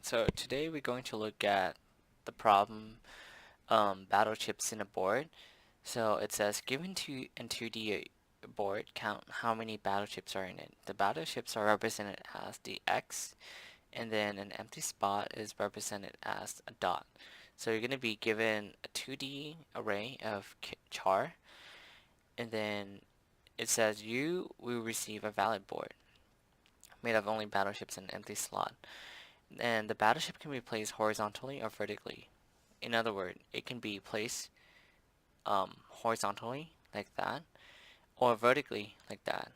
So today we're going to look at the problem battleships in a board. So it says given in 2D board, count how many battleships are in it. The battleships are represented as the X, and then an empty spot is represented as a dot. So you're going to be given a 2D array of char, and then it says you will receive a valid board made of only battleships in an empty slot. And the battleship can be placed horizontally or vertically. In other words, it can be placed horizontally like that or vertically like that.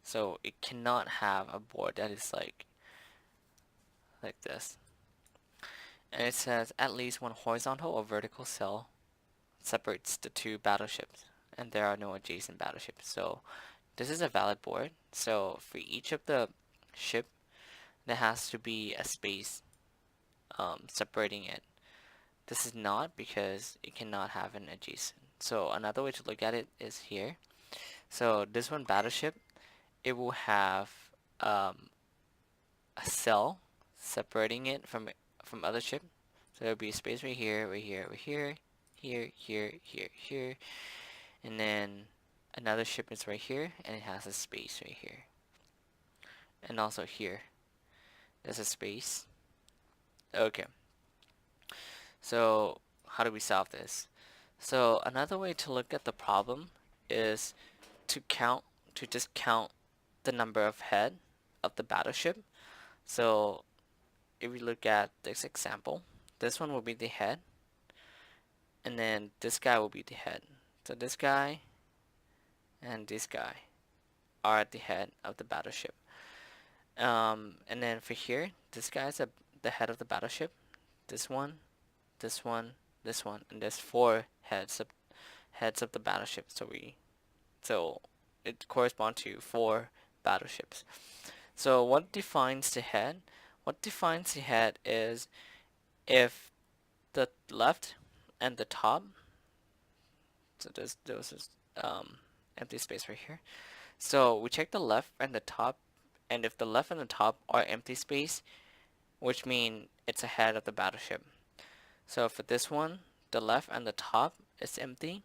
So it cannot have a board that is like this. And it says at least one horizontal or vertical cell separates the two battleships, and there are no adjacent battleships. So this is a valid board. So for each of the ship, there has to be a space separating it. This is not because it cannot have an adjacent. So another way to look at it is here. So this one battleship, it will have a cell separating it from other ship. So there'll be a space right here, right here, right here, here, here, here, here, and then another ship is right here, and it has a space right here, and also here. There's a space. Okay. So how do we solve this? So another way to look at the problem is to just count the number of head of the battleship. So if we look at this example, this one will be the head, and then this guy will be the head. So this guy and this guy are at the head of the battleship. And then for here, this guy's the head of the battleship. This one, this one, this one, and there's four heads of the battleship. So it corresponds to four battleships. So what defines the head? What defines the head is if the left and the top, so those is empty space right here. So we check the left and the top, and if the left and the top are empty space, which mean it's ahead of the battleship. So for this one, the left and the top is empty.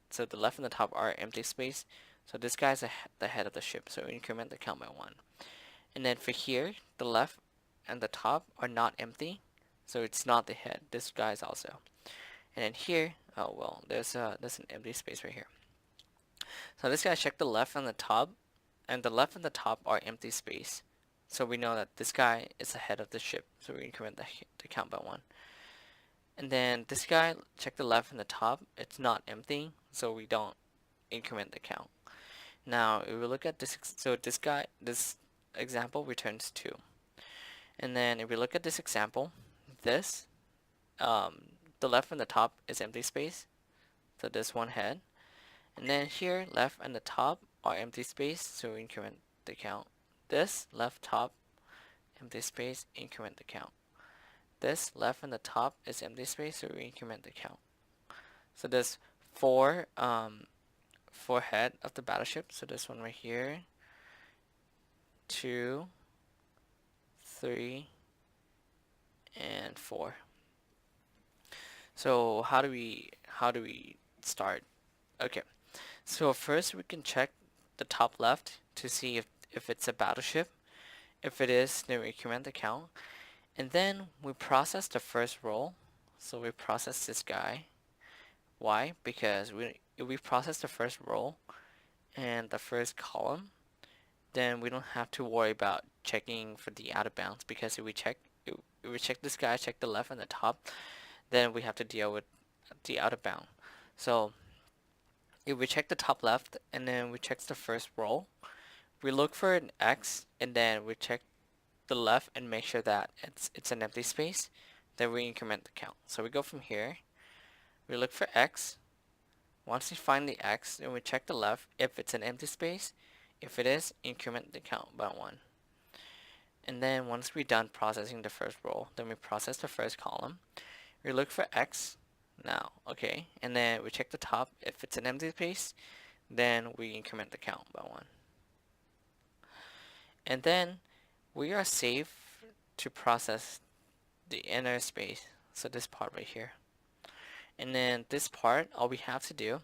So the left and the top are empty space. So this guy's the head of the ship. So we increment the count by 1. And then for here, the left and the top are not empty. So it's not the head. This guy's also. And then here, oh well, there's an empty space right here. So this guy check the left and the top, and the left and the top are empty space. So we know that this guy is ahead of the ship. So we increment the count by 1. And then this guy, check the left and the top, it's not empty, so we don't increment the count. Now, if we look at this, so this example returns 2. And then if we look at this example, this, the left and the top is empty space, so this one head. And then here, left and the top are empty space, so we increment the count. This, left top, empty space, increment the count. This left and the top is empty space, so we increment the count. So there's four head of the battleship. So this one right here, 2, 3, and 4. So how do we start? Okay. So first we can check the top left to see if it's a battleship. If it is, then we increment the count. And then we process the first row. So we process this guy. Why? Because if we process the first row and the first column, then we don't have to worry about checking for the out of bounds, because if we check this guy, check the left and the top, then we have to deal with the out of bound. So if we check the top left and then we check the first row, we look for an X, and then we check the left and make sure that it's an empty space, then we increment the count. So we go from here, we look for X. Once we find the X, then we check the left if it's an empty space. If it is, increment the count by 1. And then once we're done processing the first row, then we process the first column. We look for X now, okay, and then we check the top. If it's an empty space, then we increment the count by 1. And then we are safe to process the inner space, so this part right here. And then this part, all we have to do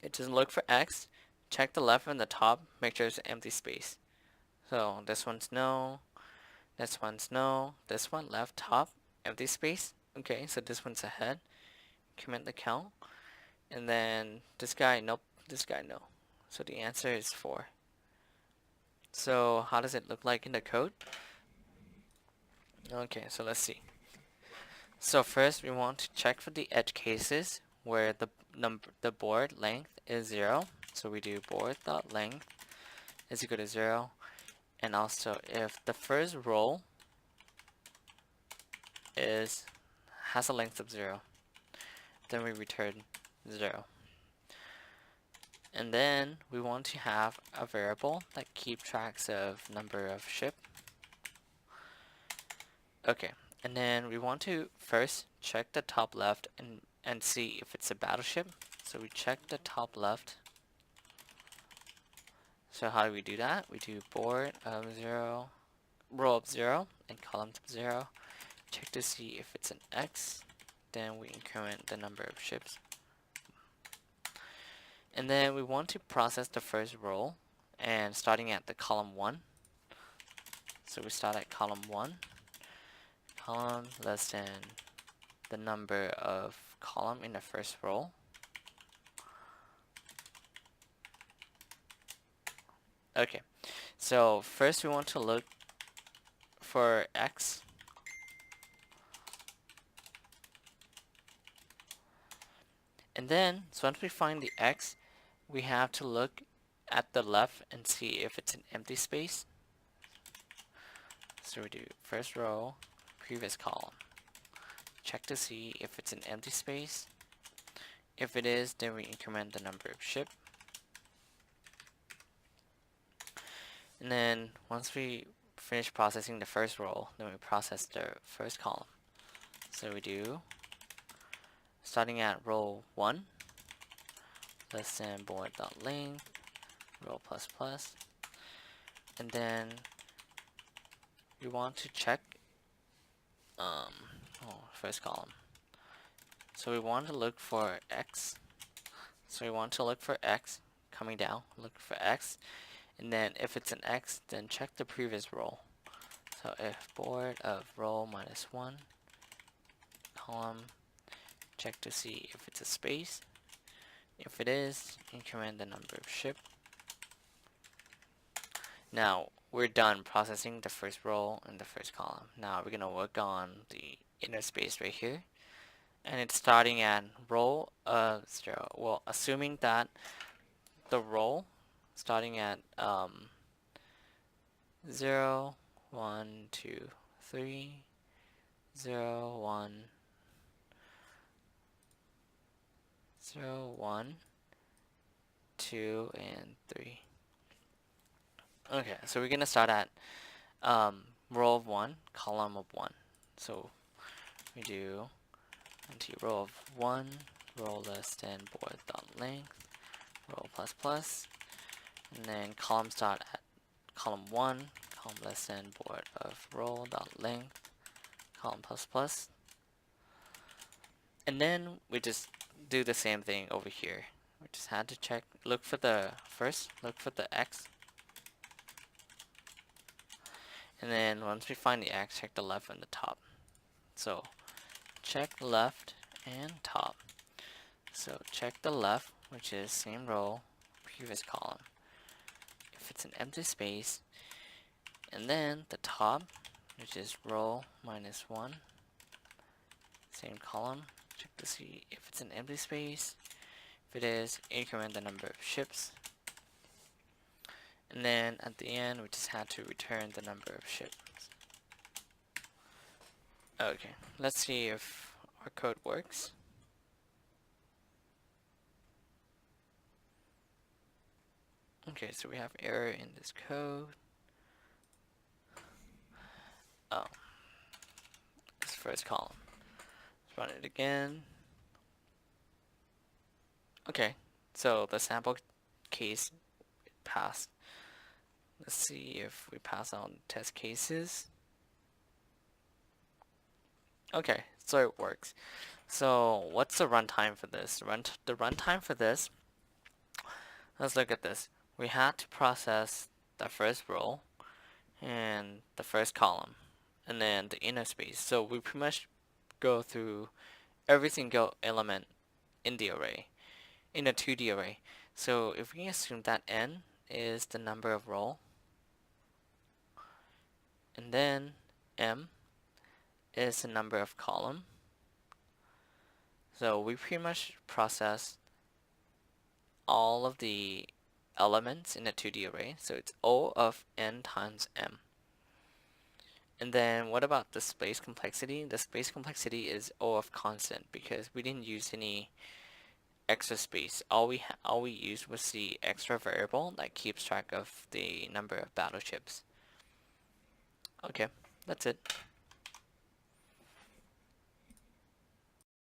is just look for X, check the left and the top, make sure there's an empty space. So this one's no, this one's no, this one left top, empty space. Okay, so this one's ahead. Commit the count. And then this guy, nope, this guy, no. So the answer is 4. So how does it look like in the code? Okay, so let's see. So first we want to check for the edge cases where the board length is 0. So we do board.length is equal to 0. And also if the first row has a length of 0, then we return 0. And then we want to have a variable that keeps tracks of number of ship. Okay, and then we want to first check the top left and see if it's a battleship. So we check the top left. So how do we do that? We do board of 0, row of 0, and column of 0. Check to see if it's an X. Then we increment the number of ships. And then we want to process the first row, and starting at the column 1. So we start at column 1. Column less than the number of column in the first row. Okay, so first we want to look for X. And then, so once we find the X, we have to look at the left and see if it's an empty space. So we do first row, previous column. Check to see if it's an empty space. If it is, then we increment the number of ship. And then once we finish processing the first row, then we process the first column. So we do, starting at row 1, less than board.length, row plus plus. And then we want to check first column. So we want to look for X. So we want to look for X coming down, look for X. And then if it's an X, then check the previous row. So if board of row minus 1, column, check to see if it's a space. If it is, increment the number of ship. Now we're done processing the first row and the first column. Now we're gonna work on the inner space right here, and it's starting at row of 0. Well, assuming that the row starting at 0, 1, 2, 3, 0, 1, 0, 1, 2, and 3. Okay, so we're gonna start at row of 1, column of 1. So we do row of 1, row less than board.length, row plus plus, and then column start at column 1, column less than board of row.length, column plus plus. And then we just do the same thing over here. We just had to check, look for the X. And then once we find the X, check the left and the top. So check left and top. So check the left, which is same row, previous column. If it's an empty space, and then the top, which is row minus 1, same column. Check to see if it's an empty space. If it is, increment the number of ships. And then at the end, we just had to return the number of ships. Okay, let's see if our code works. Okay, so we have error in this code. Oh, this first column. Let's run it again. Okay, so the sample case passed. Let's see if we pass on test cases. Okay, so it works. So what's the runtime for this? The runtime for this, let's look at this. We had to process the first row and the first column and then the inner space. So we pretty much go through every single element in the array, in a 2D array. So if we assume that n is the number of row and then m is the number of column, so we pretty much process all of the elements in a 2D array. So it's O of n times m. And then what about the space complexity? The space complexity is O of constant because we didn't use any extra space. All we used was the extra variable that keeps track of the number of battleships. Okay, that's it.